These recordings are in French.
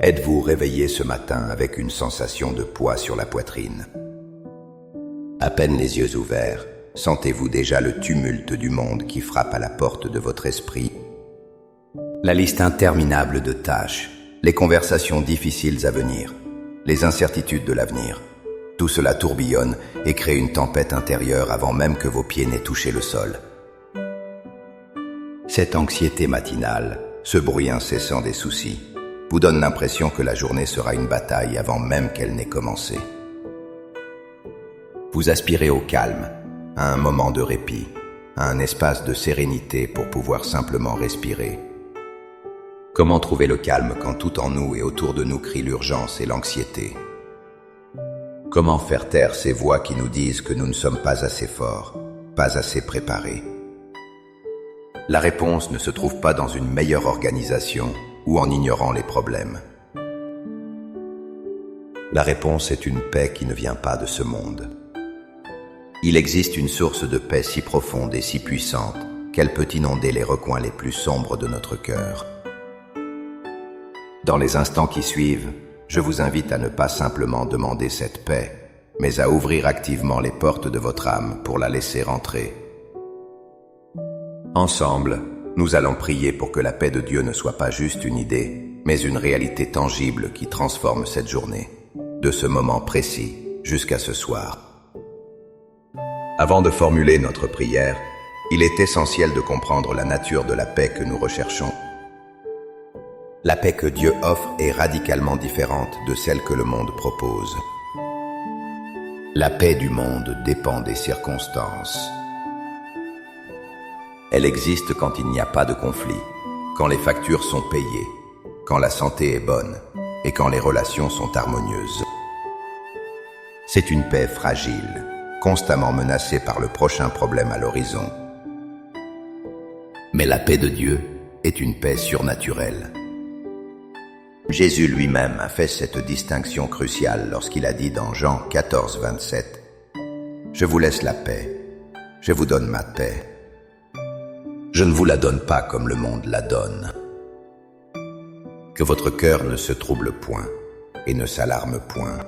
Êtes-vous réveillé ce matin avec une sensation de poids sur la poitrine? À peine les yeux ouverts, sentez-vous déjà le tumulte du monde qui frappe à la porte de votre esprit? La liste interminable de tâches, les conversations difficiles à venir, les incertitudes de l'avenir, tout cela tourbillonne et crée une tempête intérieure avant même que vos pieds n'aient touché le sol. Cette anxiété matinale, ce bruit incessant des soucis, vous donne l'impression que la journée sera une bataille avant même qu'elle n'ait commencé. Vous aspirez au calme, à un moment de répit, à un espace de sérénité pour pouvoir simplement respirer. Comment trouver le calme quand tout en nous et autour de nous crie l'urgence et l'anxiété? Comment faire taire ces voix qui nous disent que nous ne sommes pas assez forts, pas assez préparés? La réponse ne se trouve pas dans une meilleure organisation ou en ignorant les problèmes. La réponse est une paix qui ne vient pas de ce monde. Il existe une source de paix si profonde et si puissante qu'elle peut inonder les recoins les plus sombres de notre cœur. Dans les instants qui suivent, je vous invite à ne pas simplement demander cette paix, mais à ouvrir activement les portes de votre âme pour la laisser entrer. Ensemble, nous allons prier pour que la paix de Dieu ne soit pas juste une idée, mais une réalité tangible qui transforme cette journée, de ce moment précis jusqu'à ce soir. Avant de formuler notre prière, il est essentiel de comprendre la nature de la paix que nous recherchons. La paix que Dieu offre est radicalement différente de celle que le monde propose. La paix du monde dépend des circonstances. Elle existe quand il n'y a pas de conflit, quand les factures sont payées, quand la santé est bonne et quand les relations sont harmonieuses. C'est une paix fragile, constamment menacée par le prochain problème à l'horizon. Mais la paix de Dieu est une paix surnaturelle. Jésus lui-même a fait cette distinction cruciale lorsqu'il a dit dans Jean 14, 27 « Je vous laisse la paix, je vous donne ma paix. Je ne vous la donne pas comme le monde la donne. » Que votre cœur ne se trouble point et ne s'alarme point.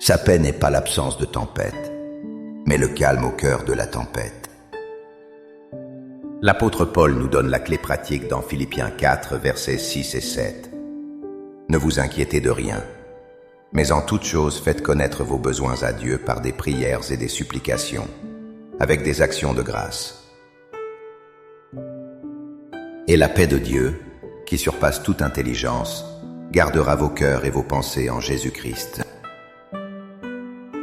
Sa paix n'est pas l'absence de tempête, mais le calme au cœur de la tempête. L'apôtre Paul nous donne la clé pratique dans Philippiens 4, versets 6 et 7. Ne vous inquiétez de rien, mais en toute chose faites connaître vos besoins à Dieu par des prières et des supplications, avec des actions de grâce. Et la paix de Dieu, qui surpasse toute intelligence, gardera vos cœurs et vos pensées en Jésus-Christ.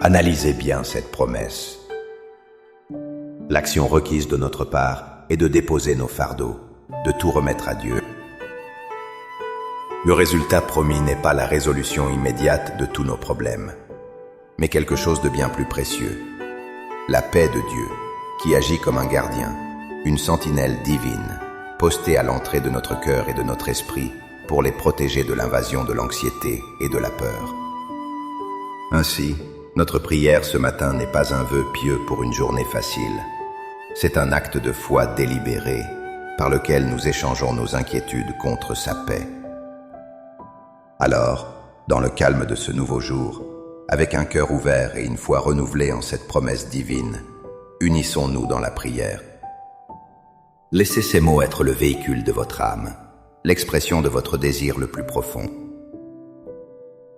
Analysez bien cette promesse. L'action requise de notre part est de déposer nos fardeaux, de tout remettre à Dieu. Le résultat promis n'est pas la résolution immédiate de tous nos problèmes, mais quelque chose de bien plus précieux. La paix de Dieu, qui agit comme un gardien, une sentinelle divine, postée à l'entrée de notre cœur et de notre esprit pour les protéger de l'invasion de l'anxiété et de la peur. Ainsi, notre prière ce matin n'est pas un vœu pieux pour une journée facile. C'est un acte de foi délibéré par lequel nous échangeons nos inquiétudes contre sa paix. Alors, dans le calme de ce nouveau jour, avec un cœur ouvert et une foi renouvelée en cette promesse divine, unissons-nous dans la prière. Laissez ces mots être le véhicule de votre âme, l'expression de votre désir le plus profond.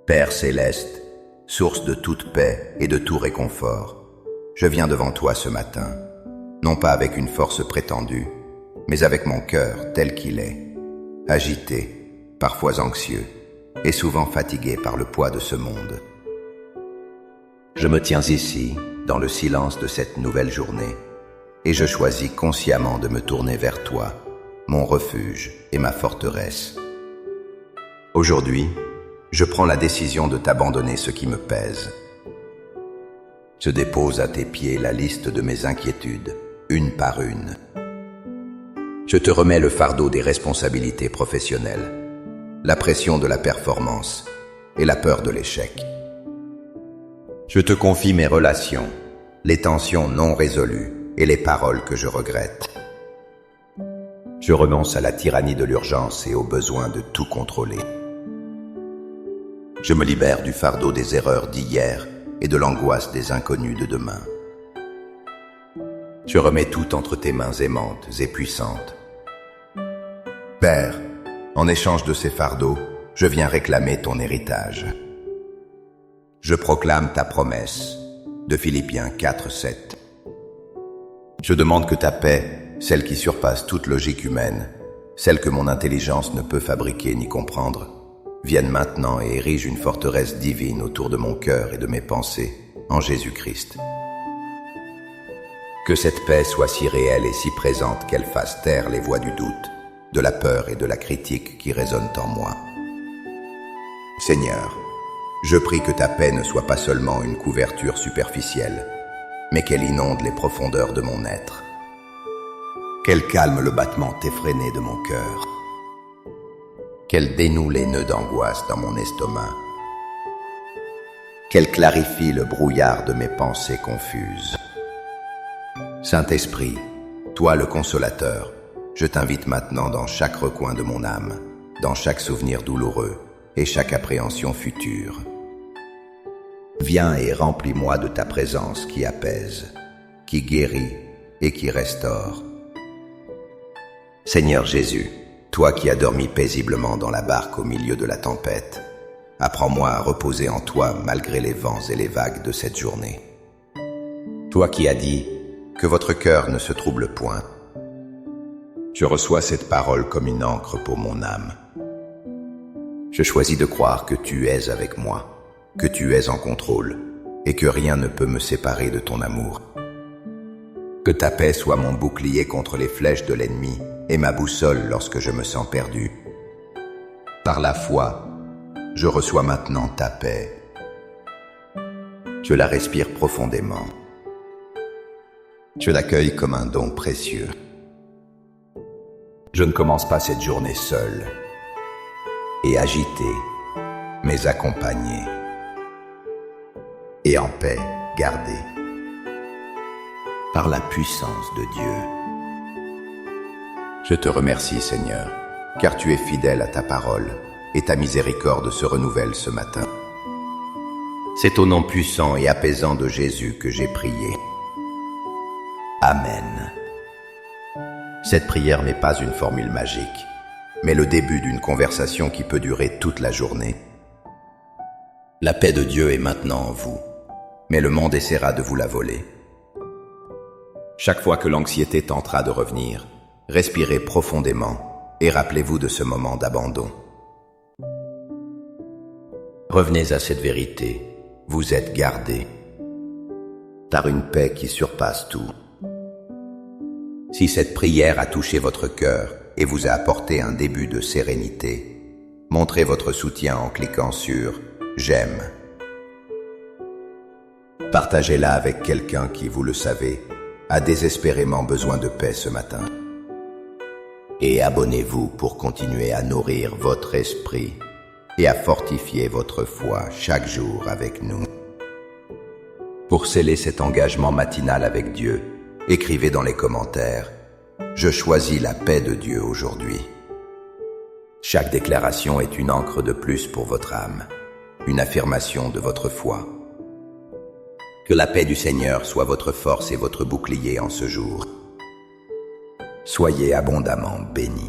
Père céleste, source de toute paix et de tout réconfort, je viens devant toi ce matin, non pas avec une force prétendue, mais avec mon cœur tel qu'il est, agité, parfois anxieux, et souvent fatigué par le poids de ce monde. Je me tiens ici, dans le silence de cette nouvelle journée, et je choisis consciemment de me tourner vers toi, mon refuge et ma forteresse. Aujourd'hui, je prends la décision de t'abandonner ce qui me pèse. Je dépose à tes pieds la liste de mes inquiétudes, une par une. Je te remets le fardeau des responsabilités professionnelles, la pression de la performance et la peur de l'échec. Je te confie mes relations, les tensions non résolues et les paroles que je regrette. Je renonce à la tyrannie de l'urgence et au besoin de tout contrôler. Je me libère du fardeau des erreurs d'hier et de l'angoisse des inconnus de demain. Je remets tout entre tes mains aimantes et puissantes. Père, en échange de ces fardeaux, je viens réclamer ton héritage. Je proclame ta promesse de Philippiens 4:7. Je demande que ta paix, celle qui surpasse toute logique humaine, celle que mon intelligence ne peut fabriquer ni comprendre, vienne maintenant et érige une forteresse divine autour de mon cœur et de mes pensées, en Jésus-Christ. Que cette paix soit si réelle et si présente qu'elle fasse taire les voix du doute, de la peur et de la critique qui résonnent en moi. Seigneur, je prie que ta paix ne soit pas seulement une couverture superficielle, mais qu'elle inonde les profondeurs de mon être. Qu'elle calme le battement effréné de mon cœur. Qu'elle dénoue les nœuds d'angoisse dans mon estomac. Qu'elle clarifie le brouillard de mes pensées confuses. Saint-Esprit, toi le consolateur, je t'invite maintenant dans chaque recoin de mon âme, dans chaque souvenir douloureux et chaque appréhension future. Viens et remplis-moi de ta présence qui apaise, qui guérit et qui restaure. Seigneur Jésus, toi qui as dormi paisiblement dans la barque au milieu de la tempête, apprends-moi à reposer en toi malgré les vents et les vagues de cette journée. Toi qui as dit que votre cœur ne se trouble point, je reçois cette parole comme une encre pour mon âme. Je choisis de croire que tu es avec moi, que tu es en contrôle et que rien ne peut me séparer de ton amour. Que ta paix soit mon bouclier contre les flèches de l'ennemi et ma boussole lorsque je me sens perdu. Par la foi, je reçois maintenant ta paix. Je la respire profondément. Je l'accueille comme un don précieux. Je ne commence pas cette journée seul et agité, mais accompagné et en paix gardé par la puissance de Dieu. Je te remercie, Seigneur, car tu es fidèle à ta parole et ta miséricorde se renouvelle ce matin. C'est au nom puissant et apaisant de Jésus que j'ai prié. Amen. Cette prière n'est pas une formule magique, mais le début d'une conversation qui peut durer toute la journée. La paix de Dieu est maintenant en vous, mais le monde essaiera de vous la voler. Chaque fois que l'anxiété tentera de revenir, respirez profondément et rappelez-vous de ce moment d'abandon. Revenez à cette vérité, vous êtes gardés par une paix qui surpasse tout. Si cette prière a touché votre cœur et vous a apporté un début de sérénité, montrez votre soutien en cliquant sur « J'aime ». Partagez-la avec quelqu'un qui, vous le savez, a désespérément besoin de paix ce matin. Et abonnez-vous pour continuer à nourrir votre esprit et à fortifier votre foi chaque jour avec nous. Pour sceller cet engagement matinal avec Dieu, écrivez dans les commentaires « Je choisis la paix de Dieu aujourd'hui ». Chaque déclaration est une encre de plus pour votre âme, une affirmation de votre foi. Que la paix du Seigneur soit votre force et votre bouclier en ce jour. Soyez abondamment bénis.